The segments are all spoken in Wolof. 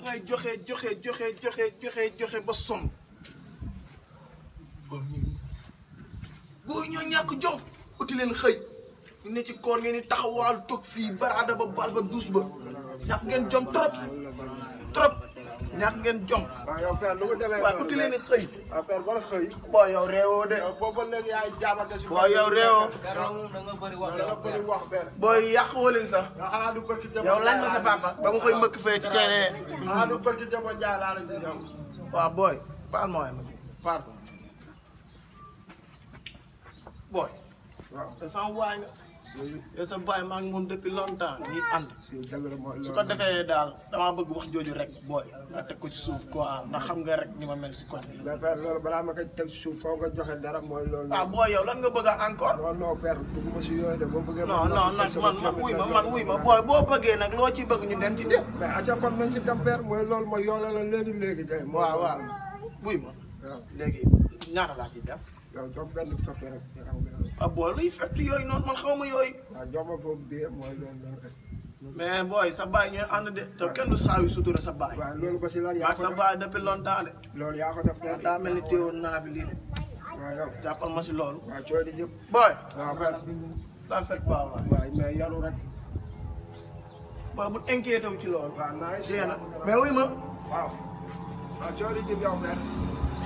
dangay joxe ba sonn boo ñoo ñàkk jom uti leen xëy ñu ne ci koor ngeen di taxawaalu toog fii baraada ba bal ba duus ba ñàkk ngeen jom trop ñàkk ngeen jom. waaw yow père lu mu demee waaw uti leen xëy. waaw père ban xëy. boo yow réewoo de. boobu léegi yaay jaabante si. boo yow réewoo. da nga bëri wax père. booy yàqoo leen sax. xanaa du bëgg jëm. yow lañ ma sa papa ba ma koy mbëkk fee ci terrain. xanaa du bëgg jëm Ndiaye laa la gis yow. waaw booy baal ma waay ma pardon booy. waaw te sama waay nga. yow sa baay maa ngi moom depuis longtemps ñuy ànd. su ko defee daal damaa bëgg wax jooju rek booy nga teg ko ci suuf quoi ndax xam nga rek ni ma mel si koñ bi. mais père loolu balaa ma koy teg suuf foo nga joxe dara mooy loolu. ah booy yow lan nga bëgg a encore. non père dugguma si yooyu de boo bëggee. non nag man wuy ma booy boo bëggee nag loo ci bëgg ñu dem ci dem. mais acca kon nañ si dem père mooy loolu ma yoole la léegi kay. waaw wuy ma. waaw léegi ñaata laa ci def. yow jox benn fekk rek. ah booy luy fekk yooyu noonu man xaw ma yooyu. waaw jox ma foofu bii mooy loolu rek. mais booy sa baay ñooy ànd de te kenn du xaawi sutura sa baay. waaw loolu ba si lan yaa ko sa baay depuis longtemps de. loolu yaa ko def père. daa mel ni téewoon naa fi lii de. waaw yow jàppal ma si loolu. waaw cooy di yëpp. booy. waaw père. daa fekk baax waay. waaw mais yaru rek. booy bu inquiété wu ci loolu. waaw naa dee na mais wuy ma. waaw. waaw cooy di yëpp yow père.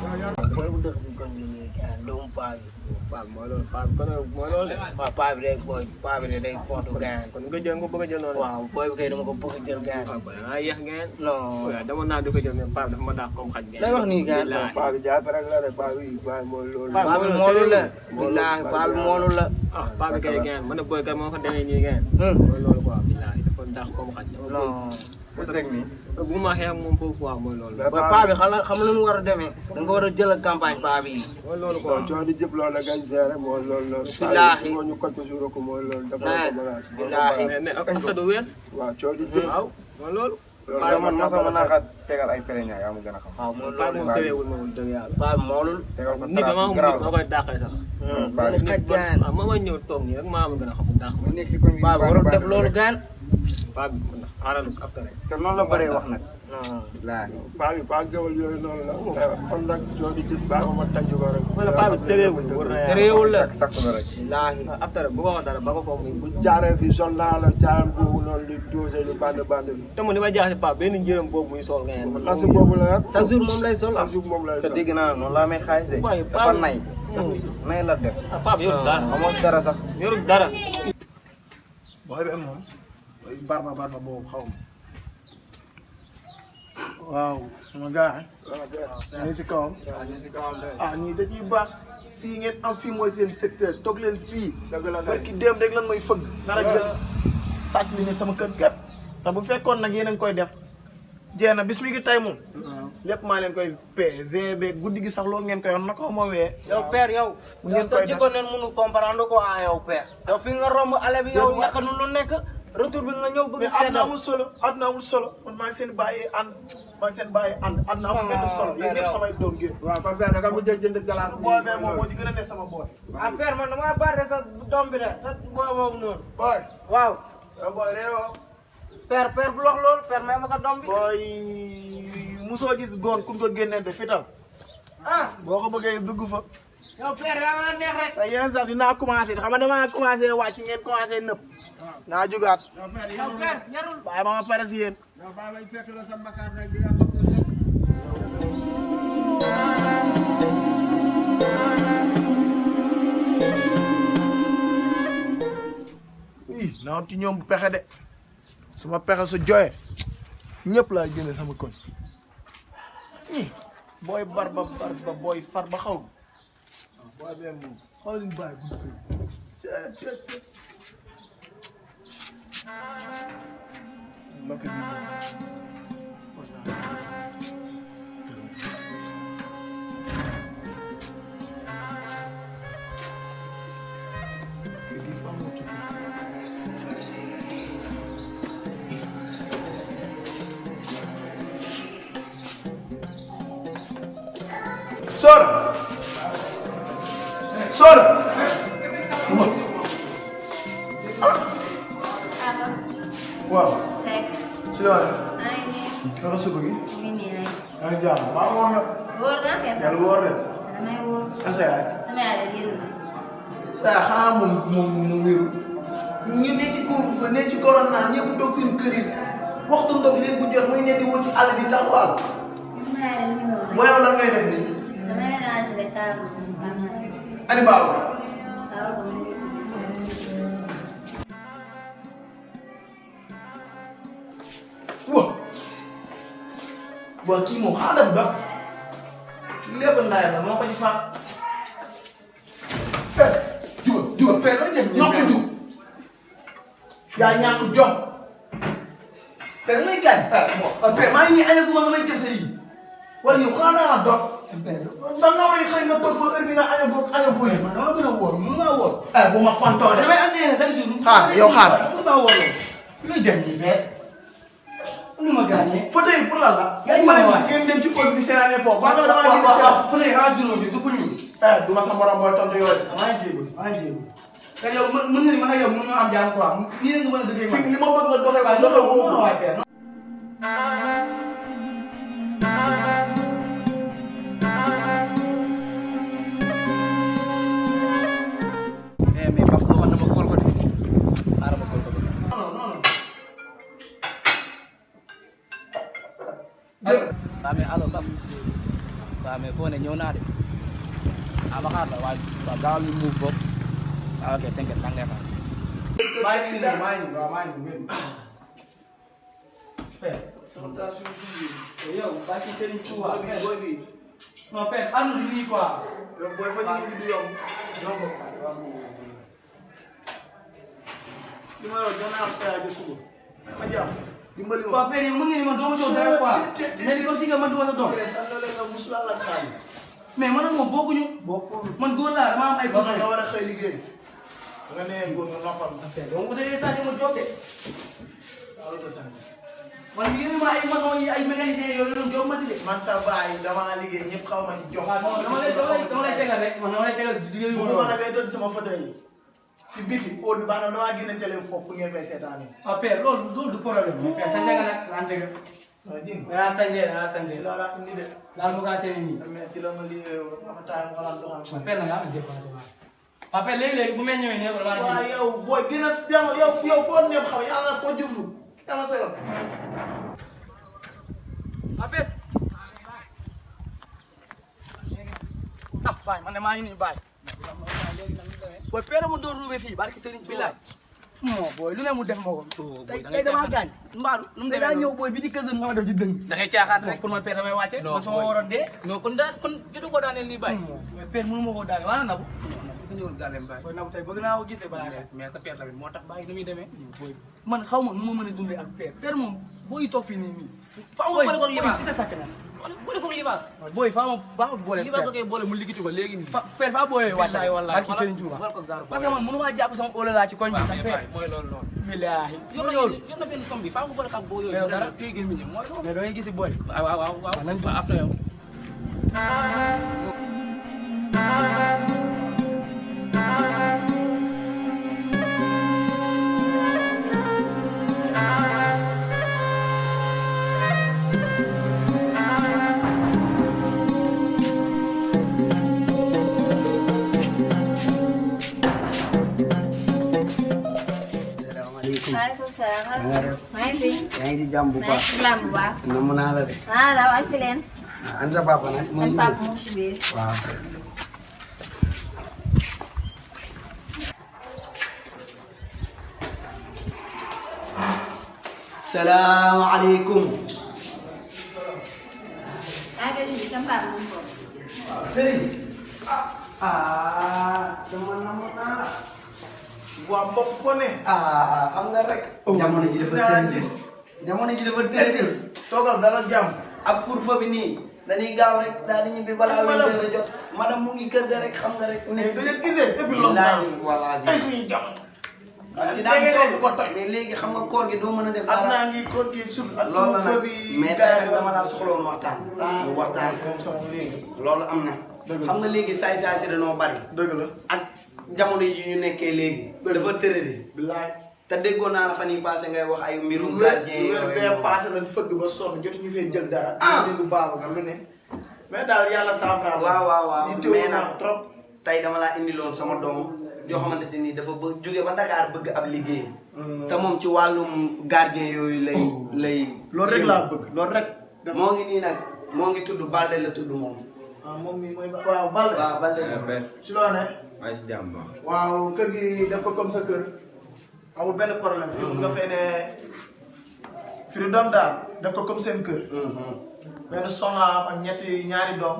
waaw yaru. booy bu dëkk si koñ bi nii doomu paa bi. paa bi mooy loolu paa bi kon mooy loolu de. waaw paa bi day booy paa bi day footu gaañ. kon nga jël nga bëgg a jël noonu. waaw booy bi kay dama ko bëgg a jël gaañ. waaw booy ah yéex ngeen. non waaw dama naa di ko jël mais paa bi dafa ma daax comme xaj. lay wax nii gaañ. paa bi jaay rek la rek paa bi mooy loolu. paa bi moolu la. billaahi paa bi moolu la. ah paa bi kay gaañ man de booy kay moo ko demee nii gaañ. mooy loolu quoi billaahi dafa daax comme xaj. non. bu teg nii. bu ma xeex moom foofu quoi mooy loolu. waaw paa bi xam lu mu war a demee. da nga war a jël campagne paa bi. mooy loolu quoi. cooy di jëpp loolu la ngay gérer mooy loolu. billaahi moo ñu kocc suuru ko mooy loolu. billaahi mais ak afta du wees. waaw cooy di jëpp. waaw mooy loolu. waaw man mosoo mën naa ko tegal ay pereña yaa ma gën a xam. waaw mooy paa bi loolu moom sëreewul ma wul dëgg yàlla. paa bi moolul. tegal ko nit dama trace ma koy dàqee sax. paa bi xaj gaañ. ah ma ñëw toog nii rek maa ma gën a xam dàq ma. nekk ci koñ bi paa bi warul def loolu gaañ. paa bi xaaral afta rek. te noonu la bëree wax nag. non. wallaahi. paa bi paa gëwal yooyu noonu la. kon nag cooy di jëpp baax ma tàjju ko rek. wala paa bi sëreewul war na yàlla. sëreewul la. sakk la rek. billaahi. afta rek bu ko wax dara ba ko foofu bu jaaree fii sol naa la jaaree boobu noonu di dosé di bande bi. te mu li ma jaaxle paa benn njëram boobu muy sol ngeen. lasu boobu la rek. chaque jour moom lay sol. chaque jour moom lay te sol. dégg naa noonu laa may xaalis de. waaye dafa paa bi nay. nay la def. ah paa bi yorul dara. amoo dara sax. yorul dara. booy bi moom barba boobu xaw ma. waaw suma gars yi. si kawam. ah ñii dañuy baax. fii ngeen am fii mooy seen secteur toog leen fii. dëgg la parce que dem rek lan mooy fëgg. nara jël sàcc li ne sama kër képp. te bu fekkoon nag yéen a ngi koy def. jeena bis mi ngi tey moom. lépp maa leen koy PVB guddi gi sax loolu ngeen koy wax na ko ma wee. yow père yow. mu ngeen sa koy jikko neen mënu comprendre ko ah yow père. yow fi nga romb ale bi yow ñàkk nu lu nekk retour bi nga ñëw bëgg mais àdduna amul solo àdduna amul solo man maa ngi seen bàyyi ànd maa ngi seen bàyyi ànd àdduna amul benn solo yéen ñëpp samay doom ngeen. waaw kon père naka mujjee jënd glace bi. booy bee moom moo ci gën a ne sama booy. ah père man damaa baare sa doom bi de sa booy boobu noonu. booy. waaw. yow booy réewoo. père bu wax loolu père may ma sa doom bi. booy musoo gis goon kun ko génneente fital ah boo ko bëggee dugg fa. yow père yaa nga neex rek. te yeneen sax dinaa commencé xam nga damaa commencé wàcc ngeen commencé nëpp. naa jugaat. yow père ñarul. bàyyi ma pare si yéen. yow baa lay fekk la sa mbakaat rek di nga xam ne lépp. ii naa ci ñoom bu pexe de su ma pexe su joyee ñëpp laa génne sama koñ booy barba booy far ba xaw booy bee moom xaw liñ bàyyi bu Sora Sora waaw si loolu naka suba gi. ngi nii rek. yaa ngi jàmm maa woor na. wóor na kay. yàlla wóor de. damay wóor. an sa yaay. sama yaay de wéeru na. sa yaay xanaa moom wéeru. ñu ne ci couvre-feu ne ci corona ñëpp toog seen kër yi waxtu ndox yi léegi bu jot muy ne di wër ci àll bi taxawaal. sama yaay de mu ngi noonu rek. mooy yow lan ngay def nii. damay ranger rek taamu taamu. ani baabu. waaw ko mu ngi waa kii moom xanaa def dof lépp ndaay la moo ko ci faat. juba fer loo jëm ñoo ko jub yaa ñàkk jom fer ngay gaañ fer maa ngi nii añagu ma nga may def sa yi waaye yow xanaa dangaa dof sa naw lay xëy nga toog fa heure bi nga añagoo yi man dama gën a wóor mun ngaa wóor bu ma fantoo de damay entraîné chaque jour xaar yow xaar mun ngaa wóor looy jëm nii fer nu ma gaañee photo yi pour lan la yaa ma ne ngeen dem ci code bi seetaane foofu ba dama gis photo yi xanaa juróom yi du ko ñuul du ma sa morom booy tontu yooyu maa ngi jéego te yow mën nga ni man ak yow mën nga am jàmm quoi nii rek nga mën a dëggee man li ma bëgg nga doxee ko doxee ko moom waay père mais Pape sama waxoon na ma kóol ko de xaaral ma kóol ko de. waaw mais allo Pape waaw mais foo ne ñëw naa de ah ba xaar la waa gaawal ñu muuf bopp ah ok t'inquiète maa ngi lay xaar. maa ngi nii maa ngi nii waaw maa ngi nii père sama tension bi yow baa ci Serigne Touba boy bi non père ànd di nii quoi yow boy fa ñu du yomb donc li ma yor jox naa am saa ji suba ma jàmm dimbali ma. waaw père yow mën nga ni man doo ma jox dara quoi mais li ko si nga man du ma sa doom. mais man ak moom bokkuñu. man góor laa dama am ay besoin. nga war a xëy liggéey. nga nee góor nga noppal. donc bu dee saa ma jox de. waaw loolu la man yéen ma ay maçon yi ay mécanicien yooyu noonu jox ma si de. man sa baay dama liggéey ñëpp xaw ma ci jox. waaw dama lay tegal rek man dama lay tegal liggéey yu ma ngay tëdd sama fauteuil yi. si biti óol bi baax na damaa génne télé foofu pour ngeen fay seetaane. ah père loolu du problème. père sa njëkk nag laa njëkk. waaw dégg nga. danaa sanjee danaa sanjee. loolu daa indi de. daal bu kaa seen nii. ci la ma liggéey ma taay ma xalaat doxal. père nag yaa ngi dépensé waaw. waaw père léegi-léegi bu mel ñëwee nee ko damaa. waaw yow booy dina yow foo neex xam yàlla foo jublu yàlla sa yoon. Apes. ah baay man de maa ngi nii baay. booy père mu doon ruube fii barki Serigne Touba. non booy lu ne mu def ma ko. tey damaa gaañ. Mbaaru nu mu demee daa ñëw booy bi di kësën nga ma def ci dëng. da ngay caaxaan rek pour man père damay wàcce. non man sama waroon dee. non kon jotu ko daaneel nii bàyyi. mais père mënu ma koo daane waaye nabu. dafa ñëwul gàlleem bàyyi. booy nabu tey bëgg naa ko gisee balaa xel. mais sa père tamit moo tax bàyyi nu muy demee. man xaw ma nu ma mën a dundee ak père père moom booy toog fii nii nii. faaw nga boole ko libaas booy sakk na. boole ko libaas. booy faa ma baax boole. libaas nga koy boole mu liggéey ko léegi nii. père faa booyee wàcce barki Serigne Touba boole ko Zaro parce que man mënu maa jàpp sama óole laa ci koñ bi ndax père. mooy loolu noonu. billaahi yor na benn somme bi faaw nga boole ko ak boo yooyu. mais dara téye gémmiñ ñi mooy loolu. mais doo ngay gisi booy. waaw nañ ko after yow. maaleykum salaam. maa ngi fi. yaa ngi ci jàmm bu maa ngi baax. ci jàmm bu baax. namm naa la de. ah daaw ay si leen. an sa papa nag. man papa mu ngi si biir. waaw. salaamaaleykum. maa ngi si biir sama papa mu ngi foofu. waaw Serigne. sama namm naa la. waa mbokk ko ne. xam nga rek. jamono ji dafa tënk. jamono ji dafa tënk. toogal dalal jàmm. ak couvre-feu bi nii dañuy gaaw rek daal di ñibbi balaa wi a jot madame mu ngi kër ga rek xam nga rek. mais dañu gisee depuis longtemps. voilà ay suñuy jàmm. ci daan toog mais léegi xam nga koor gi doo mën a def ak dara. naa ngi ko kii sur ak loolu la couvre-feu nag bi. mais tey nag dama laa soxloon waxtaan. mu waxtaan moom sama léegi. loolu am na. dëgg la xam nga léegi saay-saay si dañoo bari. dëgg la. ak jamono ji ñu nekkee léegi. dafa tërëri. bilaay. te déggoon naa la fan yii passé ngay wax ay mbirum gardien weer bee passé lañ fëgg ba sonn jotuñu fee jël dara. dégg baaba nga lu ne. mais daal yàlla saafara. waaw ñu mais nag trop. tey dama laa indiloon sama doom yoo xamante si nii dafa bëgg jóge ba Dakar bëgg ab liggéey. te moom ci wàllum gardien yooyu lay. loolu rek laa bëgg loolu rek. moo ngi nii nag moo ngi tudd Balde la tudd moom. moom mii mooy waaw Balde. waaw Balde si loo ne. maa ngi si jàmm ba. waaw kër gi def ko comme sa kër. amul benn problème. fii nga fay ne Freedom daal def ko comme seen kër. benn soxna ak ñaari doom.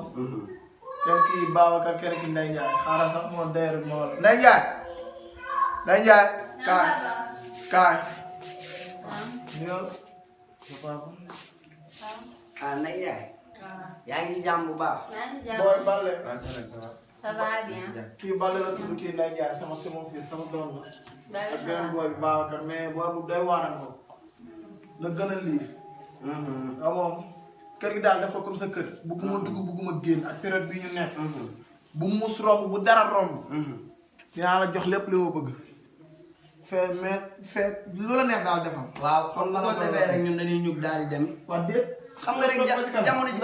kenn ki Babacar kenn ki Ndeye Ndiaye xaaral sax moo dee rek moo Ndeye Ndiaye. Ndeye Ndiaye. kaay. ñëw. Ndeye Ndiaye. yaa ngi ci jàmm bu baax. booy Balde. Ça va bien. kii Balde la tudd kii Ndeye Ndiaye sama fils sama doom la. ak beneen booy bi Babacar mais booy bu doy waaral ko. la gën a lii. waaw moom kër gi daal def ko comme sa kër. bugguma dugg bugguma génn ak période bii ñu nekk. bu mus romb bu dara romb. dinaa la jox lépp li ma bëgg. lu la neex daal defam. waaw kon nga ko defee rek ñun dañuy ñug daal di dem. wax déet. xam nga rek jamono ji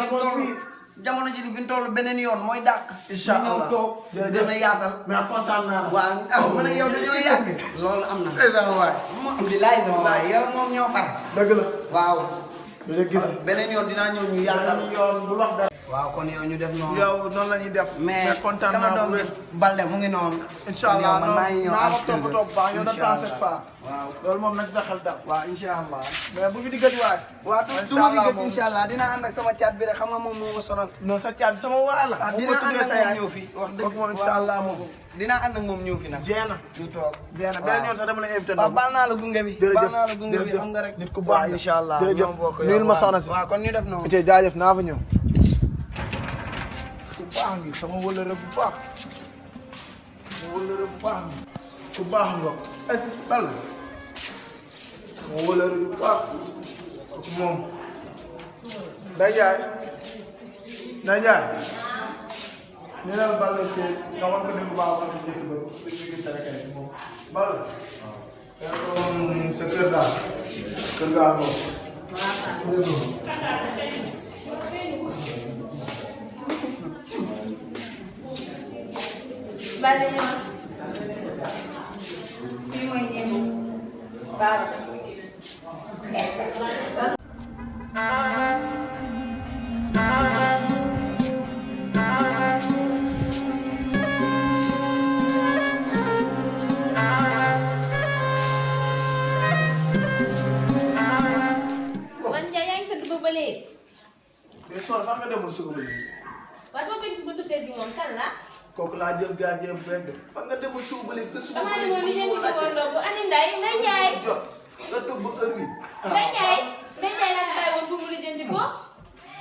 jamono ji fi ñu toll beneen yoon mooy dàq. incha allah ñëw toog gën a yaatal. mais kontaan naa la. waaw man ak yow dañoo yàgg. loolu am na. waay. alhamdulilah sama waay yow moom ñoo far. dëgg la. waaw. dëgg gis beneen yoon dinaa ñëw ñu yaatal. beneen yoon bu wax dara. waaw kon yow ñu def noonu. yow noonu la ñuy def. mais kontaan sama naa doom bi Balde mu ngi noonu. incha allah man maa ngi ñëw maa ko toppatoo bu baax yow da temps fait pas. waaw loolu moom nag sa xel dal. waaw incha allah. mais bu fi di gëj waay. waaw du ma fi gëj incha allah dinaa ànd ak sama caat bi rek xam nga moom moo ma sonal. non sa caat bi sama waa la. dinaa ànd ak moom ñëw fi wax dëgg moom incha allah moom. dinaa ànd ak moom ñëw fi nag. jeena ñu toog jeena beneen yoon sax dama la invité. waaw baal naa la gunge bi. baal naa la gunge bi xam nga rek. nit ku baax incha allah jërëjëf nuyul ma soxna si. waaw kon ñu def noonu. te jaajëf naa fa ñëw. ku baax ngi sama wëllëre bu baax. sama wëllëre bu baax ngi. ku baax nga. Balla. sama wëllëre bu baax. moom. Ndeye Ndiaye. Ndeye Ndiaye. ñu ne la Balla Seye nga war ko dem bu baax a baax di njëkk ba ñu gis rek moom Balla. waaw. sa kër daal. kër gaa moom. Balde ñëw. Kii mooy ñëw. Baba. ba léegi. mais Sow fan nga demoon suba ba léegi. waaye boo fekk si buntu kër gi moom kan la. kooku laa jël gardien bu bees de fan nga demoon suba ba léegi sa suba ba damaa léegi. demoon li ngeen di woon ndogu ani Ndeye Ndeye Ndiaye. jot nga toog ba heure bi. Ndeye Ndiaye Ndeye Ndiaye laa fi bàyyi woon pour mu lijjanti ko.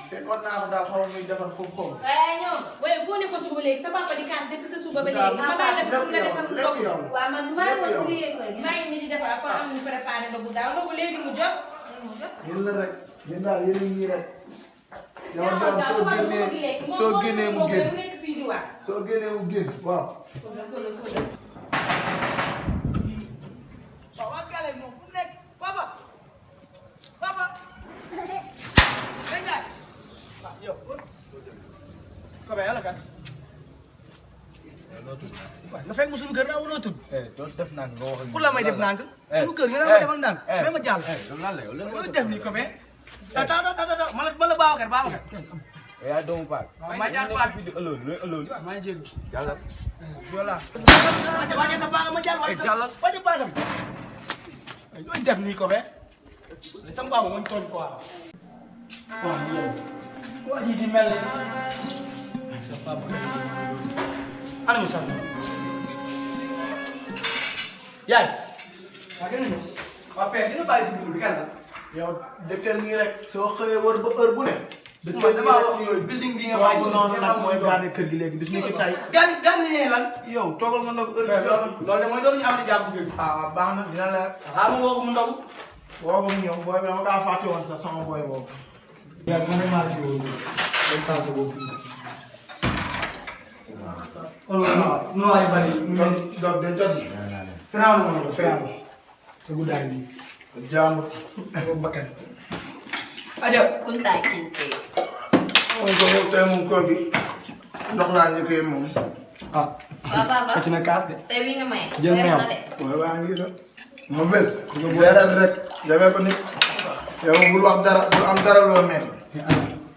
fekkoon naa ko daal xaw ma muy defar foofu xaw ma. waaye ñoom waaye foo ne ko suba léegi sa papa di kaas depuis sa suba ba léegi. ma bàyyi la fi nga defar ndogu. waaw man maa ngi woon si liggéey kër gi. maa ngi nii di defar kon am ñu préparé ndogu daaw ndogu léegi mu jot. yéen la rek yéen daal yéen a ngi rek. yow daal soo génnee mu génn soo génnee mu génn waaw. waaw waa Gale moom fu mu nekk papa papa. yow. Kobe yàlla gas. waaw nga fekk ma suñu kër naa wala tudd. doo def nànk nga wax ak pour la may def nànk. suñu kër nga ne ma defal nànk. mais ma jàll. loolu def nii Kobe. attends man la Babacar Babacar. yaa doomu Paal. waaw maa jaar Paal. maa ngi jéggi. jàllal. voilà. waaja sa baaga ma jàll waaja baaga bi. loolu def nii Kobe. sama baaba mooy tooñ quoi. waaw yow. waa ji di mel ni. sa papa kay ana mu sax. yaay. waa gën a ñëw. waa père dina bàyyi si buur bi kan la. yow dëkkal nii rek soo xëyee wër ba heure bu ne. dëkkal nii rek yooyu building bi nga waaj noonu nag mooy garder kër gi léegi bis ni ki tay. gan yi lan. yow toogal nga ndogu heure bi jox loolu de mooy doon ñu am di jàmm ci kër gi. ah baax na dina leer. xaaral ma woo ko mu ndogu. woo ko mu ñëw booy bi dama kaa fàtte woon sax sama booy boobu. yaa ngi mën a marqué woon dañ passé boobu fii. waaw non ay bari. jot de jot. fenaan ma ko fenaan. sa guddaay bi jàmbur ak bakkan. aja Kunta Kinte. moom moom koor gi ndox laa njëkkee moom. ah Papa ci na kaas de tey wi nga may. jël meew waaye waa ngi la. ma bés. weeral rek defee ko nit. yow bul wax dara bul am dara loo mel.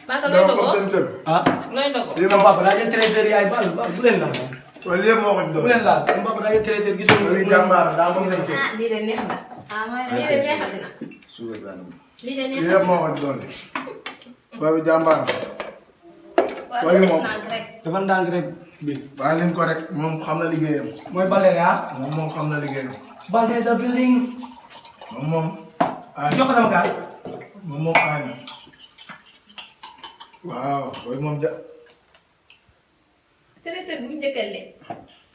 Maka looy dama dogo ko seen kër. ah looy dogo. lii sama moom papa daa jël traiteur yaay bal bu leen laal wala lii moo ko doon. bu leen laal sama papa daa jël traiteur gisoo loolu jàmbaar daa moom lañ koy. Ah lii de neex na. Ah mooy lii de neexati na. lii de lii neexati yëpp na. moo ko doon. boobu jàmbaar. waaw Wali def moom. naa rek. dafa ndànk rek bi bàyyi leen ko rek moom xam na liggéeyam. mooy Balde ah moom xam na liggéeyam. Balde sa building moom aay jox ko sama kaas moom aay na. waaw booy moom ja. Traiteur bu njëkkale.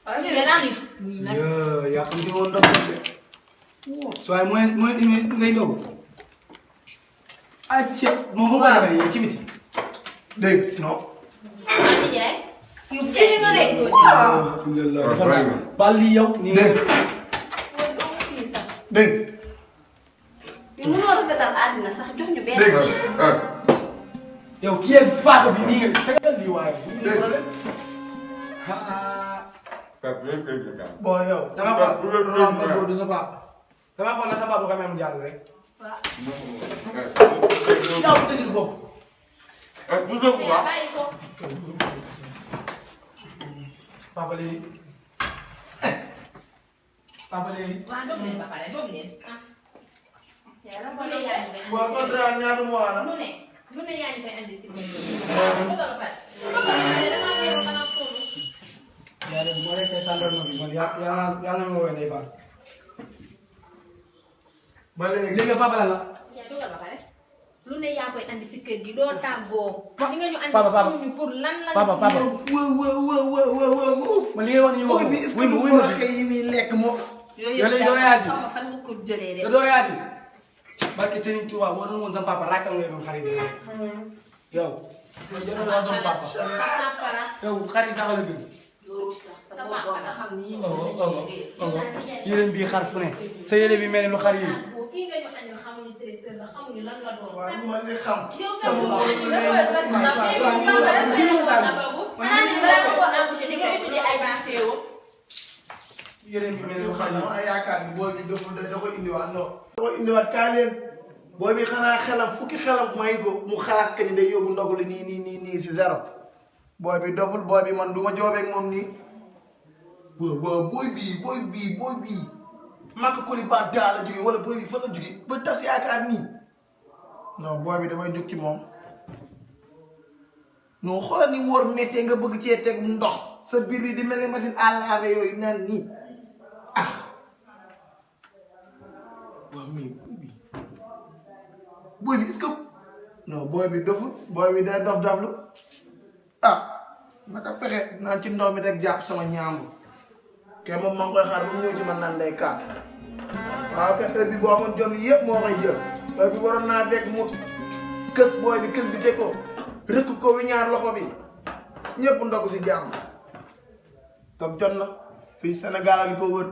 waaw c'est l'arrive. oui nag. yaa xam ne woon ndox de soit mooy ngay ndogu ah ceeb moom fu mu ko defee yéen ci biti dégg non. Maa ngi jaay. yow fii nga de. alhamdulilah dafa laaj bal lii yow nii nga dégg yow mënoo rafetal àddina sax jox ñu benn. dégg yow kii yee paaka bi nii nga tegal lii waaye bon yow. da nga xool du sa papa da nga xool na sa papa xam mu jàll rek yow tëjul bopp Bàyyi ko. papa léegi papa léegi Waa doog leen ba pare doog leen. Ah. yàlla Lu ne yaa ñu koy bon contrat ñaata mois la. lu ne yaa ñu koy andi si kër gi. Dogal ba pare. Dogal ba pare da ngaa weeru da ngaa sonn. yaa def moo nekkee tàndoor bi man yàlla na ma woowee day baal ba léegi. léegi papa lan la Yaa dogal ba pare. Lu ne yaa koy andi si kër gi doo tàggoo. Li nga ñu andi Papa, papa. xamuñu pour lan la. papa papa wow. man li ngay wax nii booy bi est-ce que wuy bu ma raxee yi muy lekk moo. yooyu Yow léegi doo yëpp réagir. xaw ma fan nga ko jëlee de. yow doo réagir barke Serigne Touba boo doon woon sama papa rakkal nga doon xarit yow yow jotoo la doon papa Sa papa la. yow xarit sax la gën loolu sax sa Sa bopp papa nga xam ni yéreem bii xar fu ne sa yére bi mel ni lu xar yi Kii nga ñu andil xamuñu traiteur la xamuñu lan la doon. waaw lu ma li xam. Yow sa sama bopp bopp la. yéreem bi mel ni lu xar yi dama yaakaar ni booy bi dafa da ko indiwaat non. da ko indiwaat kaa leen booy bi xanaa xelam fukki xelam may ko mu xalaat que ni day yóbbu ndogu li nii si zéro. booy bi doful booy bi man du ma joobeeg moom nii. waaw booy bii Maka Koulibantang daa la jógee wala booy bi fa la jógee ba tas yaakaar nii non booy bi damay jóg ci moom. non xoolal ni wóor méttee nga bëgg cee teg ndox sa biir bi di mel ni machine à laver yooyu naan nii ah waaw mais booy bi est-ce que non booy bi doful booy bi day dof-doflu ah naka pexe naan ci ndox mi rek jàpp sama ñaambu kay moom maa ngi koy xaar ba mu ñëw ci man naan day kaaf waaw kay heure bi boo amoon jom yëpp moo koy jël heure bi waroon naa fekk mu kës booy bi kës bi te ko rëkk ko wi ñaar loxo bi ñëpp ndogu si jàmm toog jot na fii Sénégal li ko wër